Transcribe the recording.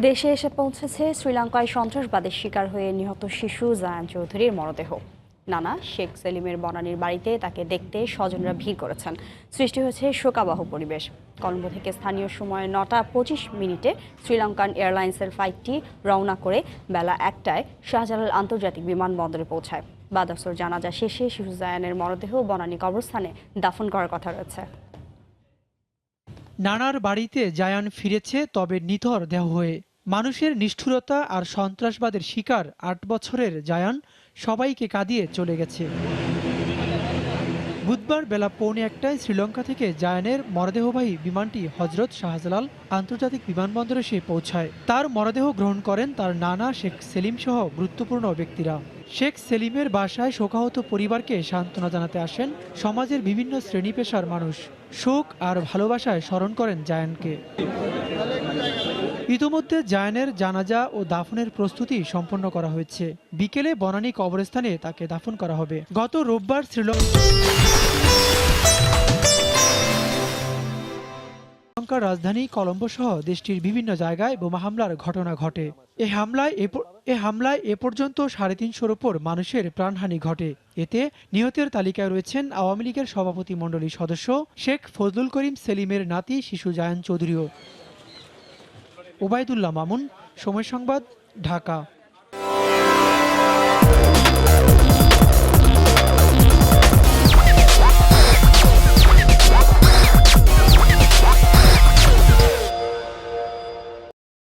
দেশে এসে পৌঁছেছে শ্রীলঙ্কায় সন্ত্রাসবাদের শিকার হয়ে নিহত শিশু জায়ান চৌধুরীর মরদেহ। নানা শেখ সেলিমের বনানীর বাড়িতে তাকে দেখতে স্বজনরা ভিড় করেছেন। সৃষ্টি হয়েছে শোকাবহ পরিবেশ। কলম্বো থেকে স্থানীয় সময় 9টা 25 মিনিটে শ্রীলঙ্কান এয়ারলাইন্সের ফ্লাইটটি রওনা করে বেলা 1টায় শাহজালাল আন্তর্জাতিক বিমানবন্দরে পৌঁছায়। বাদাসর জানাজা শেষে শিশু জায়ানের মরদেহ বনানী কবরস্থানে দাফন করার কথা রয়েছে। নানার বাড়িতে জায়ান ফিরেছে, তবে নিথর দেহ হয়ে। মানুষের নিষ্ঠুরতা আর সন্ত্রাসবাদের শিকার 8 বছরের জায়ান সবাইকে কাঁদিয়ে চলে গেছে। বুধবার বেলা 1:45টায় শ্রীলঙ্কা থেকে জায়ানের মরদেহবাহী বিমানটি হজরত শাহজালাল আন্তর্জাতিক বিমানবন্দরে এসে পৌঁছায়। তার মরদেহ গ্রহণ করেন তার নানা শেখ সেলিম সহ গুরুত্বপূর্ণ ব্যক্তিরা। শেখ সেলিমের বাসায় শোকাহত পরিবারকে সান্ত্বনা জানাতে আসেন সমাজের বিভিন্ন শ্রেণী পেশার মানুষ। শোক আর ভালোবাসায় স্মরণ করেন জায়ানকে। ইতোমধ্যে জায়ানের জানাজা ও দাফনের প্রস্তুতি সম্পন্ন করা হয়েছে। বিকেলে বনানী কবরস্থানে তাকে দাফন করা হবে। গত রোববার শ্রীলঙ্কার রাজধানী কলম্বো সহ দেশটির বিভিন্ন জায়গায় বোমা হামলার ঘটনা ঘটে। এ হামলায় এ পর্যন্ত 350-র উপর মানুষের প্রাণহানি ঘটে। এতে নিহতের তালিকায় রয়েছেন আওয়ামী লীগের সভাপতি মণ্ডলীর সদস্য শেখ ফজলুল করিম সেলিমের নাতি শিশু জায়ান চৌধুরীও। ওবায়দুল্লাহ মামুন, সময় সংবাদ, ঢাকা।